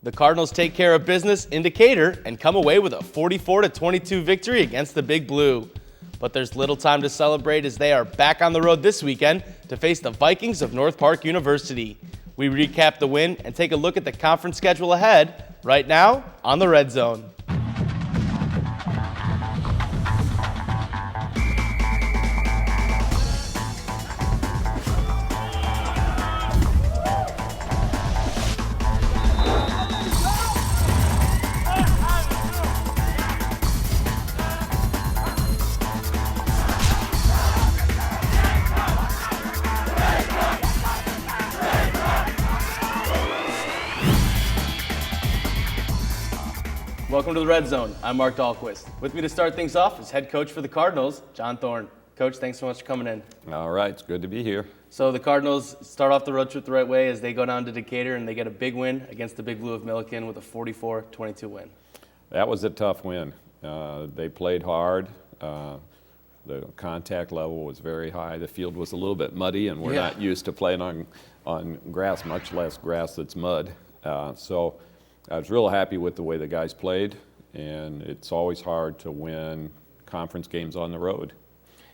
The Cardinals take care of business in Decatur and come away with a 44-22 victory against the Big Blue. But there's little time to celebrate as they are back on the road this weekend to face the Vikings of North Park University. We recap the win and take a look at the conference schedule ahead right now on the Red Zone. Welcome to the Red Zone. I'm Mark Dahlquist. With me to start things off is head coach for the Cardinals, John Thorne. Coach, thanks so much for coming in. All right, it's good to be here. So the Cardinals start off the road trip the right way as they go down to Decatur and they get a big win against the Big Blue of Milliken with a 44-22 win. That was a tough win. They played hard. The contact level was very high. The field was a little bit muddy, and we're not used to playing on grass, much less grass that's mud. So I was real happy with the way the guys played, and it's always hard to win conference games on the road.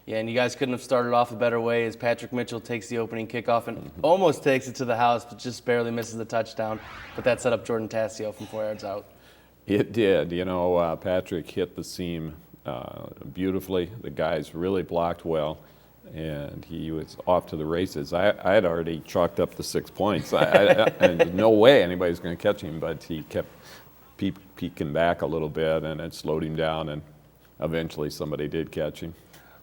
Yeah, and you guys couldn't have started off a better way as Patrick Mitchell takes the opening kickoff and almost takes it to the house, but just barely misses the touchdown. But that set up Jordan Tassio from 4 yards out. It did. You know, Patrick hit the seam beautifully. The guys really blocked well, and he was off to the races. I had already chalked up the 6 points. And no way anybody's going to catch him, but he kept peeking back a little bit, and it slowed him down, and eventually somebody did catch him.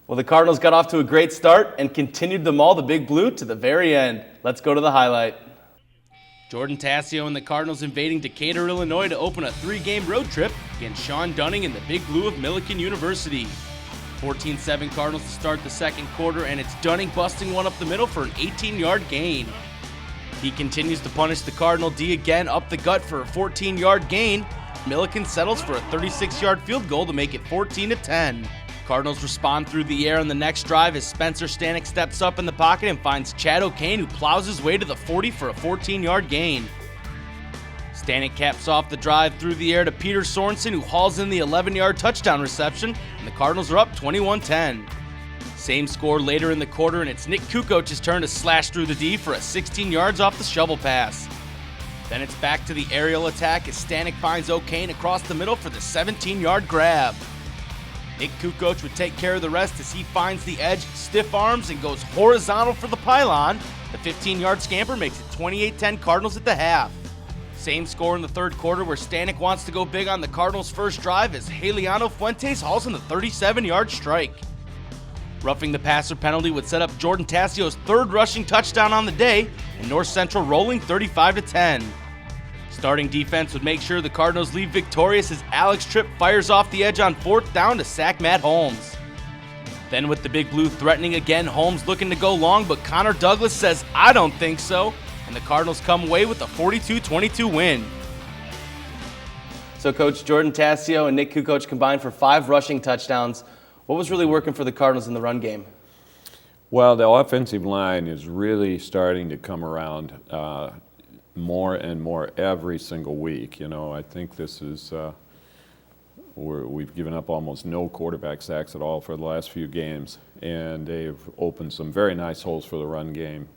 Well, the Cardinals got off to a great start and continued them all, the Big Blue, to the very end. Let's go to the highlight. Jordan Tassio and the Cardinals invading Decatur, Illinois to open a 3-game road trip against Sean Dunning and the Big Blue of Milliken University. 14-7 Cardinals to start the second quarter, and it's Dunning busting one up the middle for an 18-yard gain. He continues to punish the Cardinal D again up the gut for a 14-yard gain. Milliken settles for a 36-yard field goal to make it 14-10. Cardinals respond through the air on the next drive as Spencer Stanek steps up in the pocket and finds Chad O'Kane, who plows his way to the 40 for a 14-yard gain. Stanek caps off the drive through the air to Peter Sorensen, who hauls in the 11-yard touchdown reception, and the Cardinals are up 21-10. Same score later in the quarter, and it's Nick Kukoch's turn to slash through the D for a 16 yards off the shovel pass. Then it's back to the aerial attack as Stanek finds O'Kane across the middle for the 17-yard grab. Nick Kukoc would take care of the rest as he finds the edge, stiff arms, and goes horizontal for the pylon. The 15-yard scamper makes it 28-10 Cardinals at the half. Same score in the third quarter where Stanek wants to go big on the Cardinals' first drive as Heliano Fuentes hauls in the 37-yard strike. Roughing the passer penalty would set up Jordan Tassio's third rushing touchdown on the day, and North Central rolling 35-10. Starting defense would make sure the Cardinals leave victorious as Alex Tripp fires off the edge on 4th down to sack Matt Holmes. Then with the Big Blue threatening again, Holmes looking to go long, but Connor Douglas says, "I don't think so," and the Cardinals come away with a 42-22 win. So Coach, Jordan Tassio and Nick Kukoc combined for 5 rushing touchdowns. What was really working for the Cardinals in the run game? Well, the offensive line is really starting to come around more and more every single week. You know, I think this is we've given up almost no quarterback sacks at all for the last few games, and they've opened some very nice holes for the run game.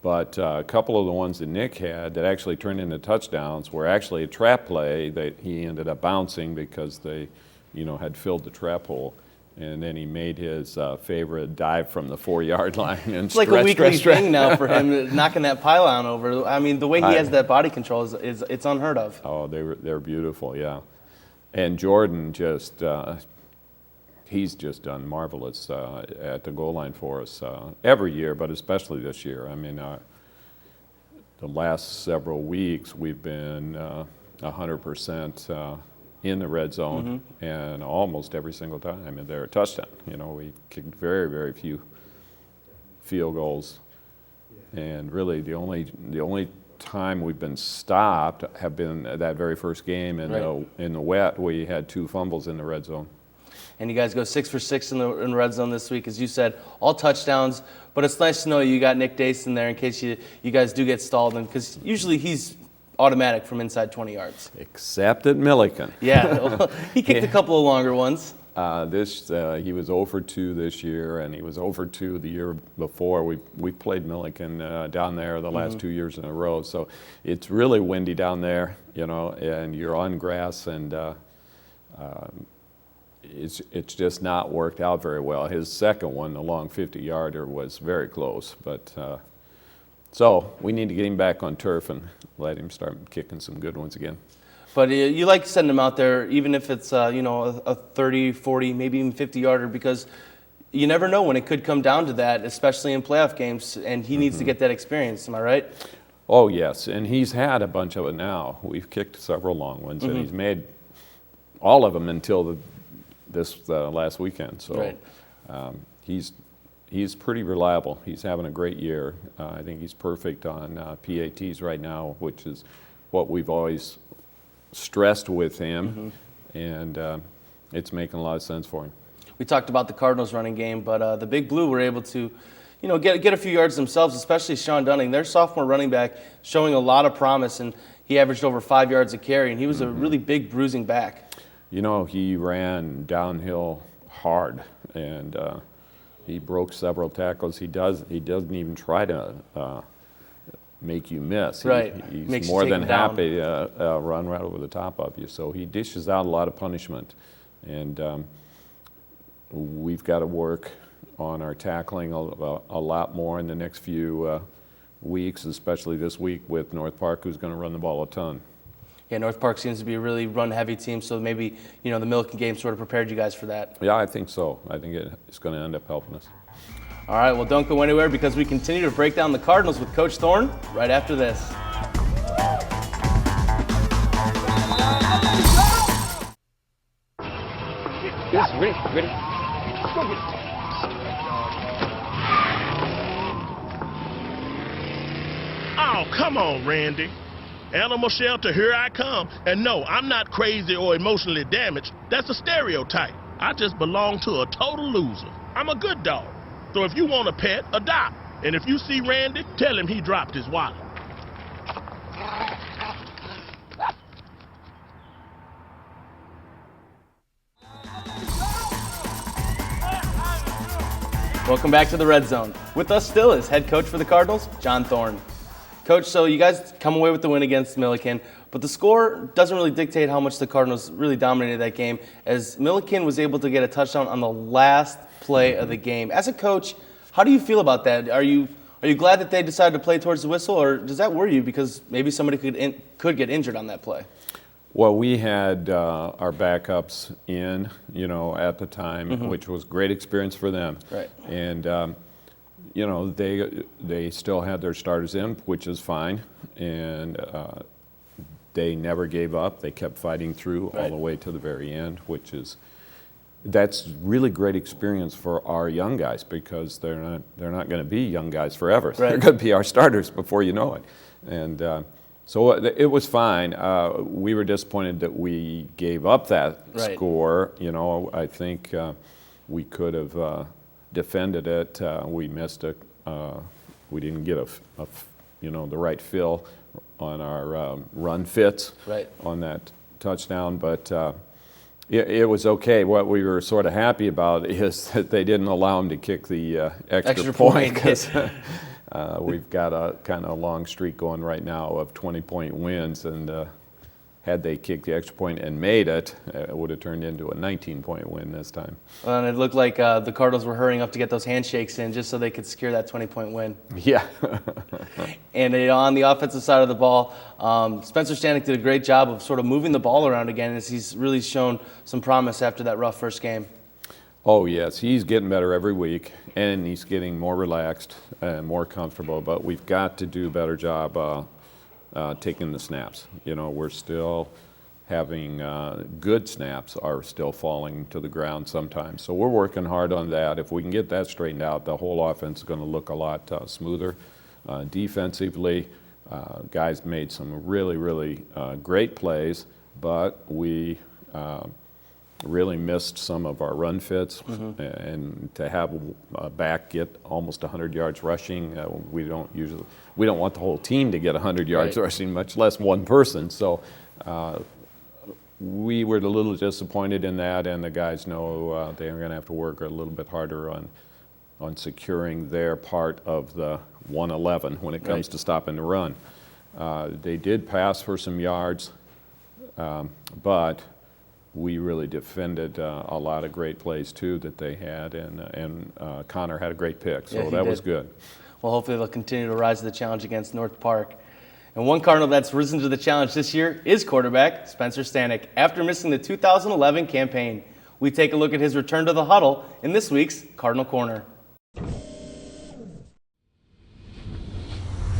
But a couple of the ones that Nick had that actually turned into touchdowns were actually a trap play that he ended up bouncing because they, had filled the trap hole. And then he made his favorite dive from the 4-yard line. And it's like a weekly thing now for him, knocking that pylon over. I mean, the way he has that body control is it's unheard of. Oh, they're beautiful, yeah. And Jordan he's just done marvelous at the goal line for us every year, but especially this year. I mean, the last several weeks we've been 100% in the red zone, and almost every single time, and they're a touchdown. We kicked very, very few field goals, and really the only time we've been stopped have been that very first game in the wet. We had 2 fumbles in the red zone. And you guys go 6 for 6 in the red zone this week, as you said, all touchdowns. But it's nice to know you got Nick Dace in there in case you guys do get stalled, because usually he's automatic from inside 20 yards. Except at Milliken. Yeah, he kicked a couple of longer ones. He was 0 for 2 this year, and he was 0 for 2 the year before. We played Milliken down there the last 2 years in a row, so it's really windy down there, and you're on grass, and it's just not worked out very well. His second one, the long 50-yarder, was very close, but so we need to get him back on turf and let him start kicking some good ones again. But you like sending him out there, even if it's a 30, 40, maybe even 50-yarder, because you never know when it could come down to that, especially in playoff games, and he needs to get that experience. Am I right? Oh, yes, and he's had a bunch of it now. We've kicked several long ones, and he's made all of them until this last weekend. So right. He's pretty reliable. He's having a great year. I think he's perfect on PATs right now, which is what we've always stressed with him, and it's making a lot of sense for him. We talked about the Cardinals running game, but the Big Blue were able to, get a few yards themselves, especially Sean Dunning, their sophomore running back, showing a lot of promise, and he averaged over 5 yards a carry, and he was a really big bruising back. He ran downhill hard, and he broke several tackles. He doesn't even try to make you miss. Right. He's more than happy to run right over the top of you. So he dishes out a lot of punishment. And we've got to work on our tackling a lot more in the next few weeks, especially this week with North Park, who's going to run the ball a ton. Yeah, North Park seems to be a really run-heavy team, so maybe, the Milliken game sort of prepared you guys for that. Yeah, I think so. I think it's going to end up helping us. All right, well, don't go anywhere because we continue to break down the Cardinals with Coach Thorne right after this. Yes, ready. Oh, come on, Randy. Animal shelter, here I come. And no, I'm not crazy or emotionally damaged. That's a stereotype. I just belong to a total loser. I'm a good dog. So if you want a pet, adopt. And if you see Randy, tell him he dropped his wallet. Welcome back to the Red Zone. With us still is head coach for the Cardinals, John Thorne. Coach, so you guys come away with the win against Milliken, but the score doesn't really dictate how much the Cardinals really dominated that game, as Milliken was able to get a touchdown on the last play of the game. As a coach, how do you feel about that? Are you glad that they decided to play towards the whistle, or does that worry you because maybe somebody could get injured on that play? Well, we had our backups in, at the time, which was great experience for them. Right. And they still had their starters in, which is fine, and they never gave up. They kept fighting through all the way to the very end, that's really great experience for our young guys because they're not going to be young guys forever. Right. They're going to be our starters before you know it, and so it was fine. We were disappointed that we gave up that score. I think we could have defended it. We missed it. We didn't get the right fill on our run fits on that touchdown, but it was okay. What we were sort of happy about is that they didn't allow him to kick the extra point because we've got a kind of long streak going right now of 20-point wins, and had they kicked the extra point and made it, it would have turned into a 19-point win this time. And it looked like the Cardinals were hurrying up to get those handshakes in just so they could secure that 20-point win. Yeah. And on the offensive side of the ball, Spencer Stanek did a great job of sort of moving the ball around again as he's really shown some promise after that rough first game. Oh, yes. He's getting better every week, and he's getting more relaxed and more comfortable, but we've got to do a better job taking the snaps. We're still having good snaps are still falling to the ground sometimes. So we're working hard on that. If we can get that straightened out, the whole offense is going to look a lot smoother. Defensively, guys made some really, really great plays, but we really missed some of our run fits, and to have a back get almost 100 yards rushing, we don't want the whole team to get 100 yards rushing, much less one person. So we were a little disappointed in that, and the guys know they're going to have to work a little bit harder on securing their part of the 111 when it comes to stopping the run. They did pass for some yards, but we really defended a lot of great plays too that they had, and Connor had a great pick, so that was good. Well, hopefully they'll continue to rise to the challenge against North Park. And one Cardinal that's risen to the challenge this year is quarterback Spencer Stanek. After missing the 2011 campaign, we take a look at his return to the huddle in this week's Cardinal Corner.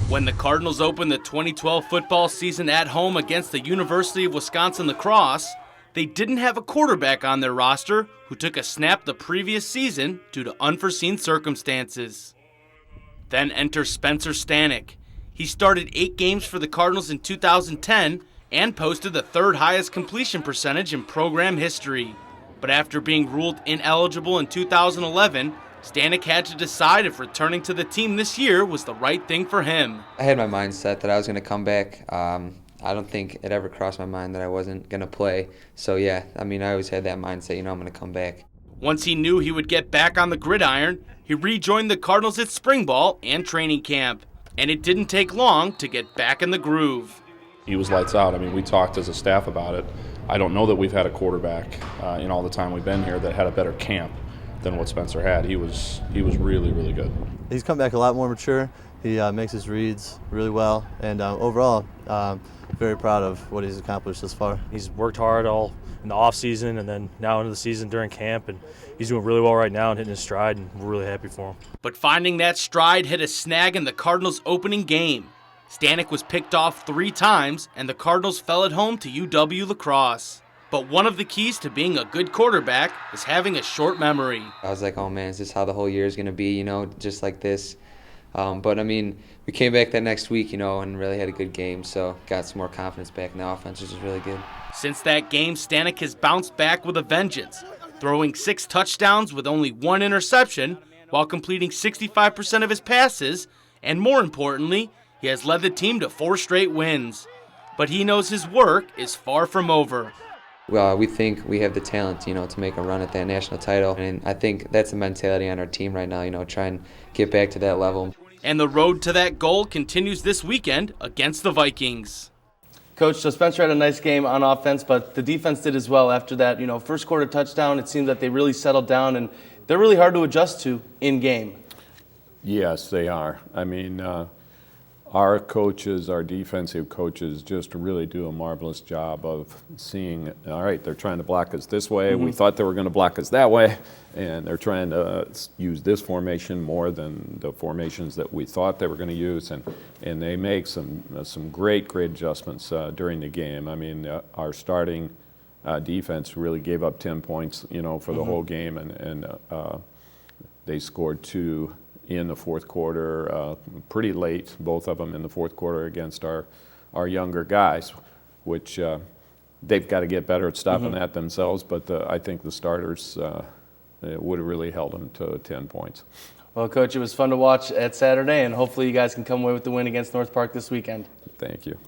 When the Cardinals opened the 2012 football season at home against the University of Wisconsin-La Crosse, they didn't have a quarterback on their roster who took a snap the previous season due to unforeseen circumstances. Then enter Spencer Stanek. He started 8 games for the Cardinals in 2010 and posted the 3rd highest completion percentage in program history. But after being ruled ineligible in 2011, Stanek had to decide if returning to the team this year was the right thing for him. I had my mindset that I was going to come back. I don't think it ever crossed my mind that I wasn't going to play. So yeah, I always had that mindset, I'm going to come back. Once he knew he would get back on the gridiron, he rejoined the Cardinals at spring ball and training camp. And it didn't take long to get back in the groove. He was lights out. We talked as a staff about it. I don't know that we've had a quarterback in all the time we've been here that had a better camp than what Spencer had. He was really, really good. He's come back a lot more mature. He makes his reads really well, and overall, very proud of what he's accomplished thus far. He's worked hard all in the off season and then now into the season during camp, and he's doing really well right now and hitting his stride, and we're really happy for him. But finding that stride hit a snag in the Cardinals' opening game. Stanek was picked off 3 times, and the Cardinals fell at home to UW-La Crosse. But one of the keys to being a good quarterback is having a short memory. I was like, oh man, is this how the whole year is going to be, just like this? But we came back that next week, and really had a good game, so got some more confidence back in the offense, which is really good. Since that game, Stanek has bounced back with a vengeance, throwing 6 touchdowns with only 1 interception while completing 65% of his passes, and more importantly, he has led the team to 4 straight wins. But he knows his work is far from over. Well, we think we have the talent, to make a run at that national title, and I think that's the mentality on our team right now, try and get back to that level. And the road to that goal continues this weekend against the Vikings. Coach, so Spencer had a nice game on offense, but the defense did as well after that, first quarter touchdown. It seemed that they really settled down, and they're really hard to adjust to in game. Yes, they are. Our coaches, our defensive coaches, just really do a marvelous job of seeing, all right, they're trying to block us this way. We thought they were going to block us that way, and they're trying to use this formation more than the formations that we thought they were going to use, and they make some great adjustments during the game. Our starting defense really gave up 10 points, for the whole game, and they scored 2 in the fourth quarter, pretty late, both of them in the fourth quarter against our younger guys, which they've got to get better at stopping that themselves, but I think the starters would have really held them to 10 points. Well, Coach, it was fun to watch at Saturday, and hopefully you guys can come away with the win against North Park this weekend. Thank you.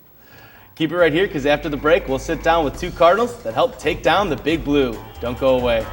Keep it right here, because after the break, we'll sit down with 2 Cardinals that helped take down the Big Blue. Don't go away.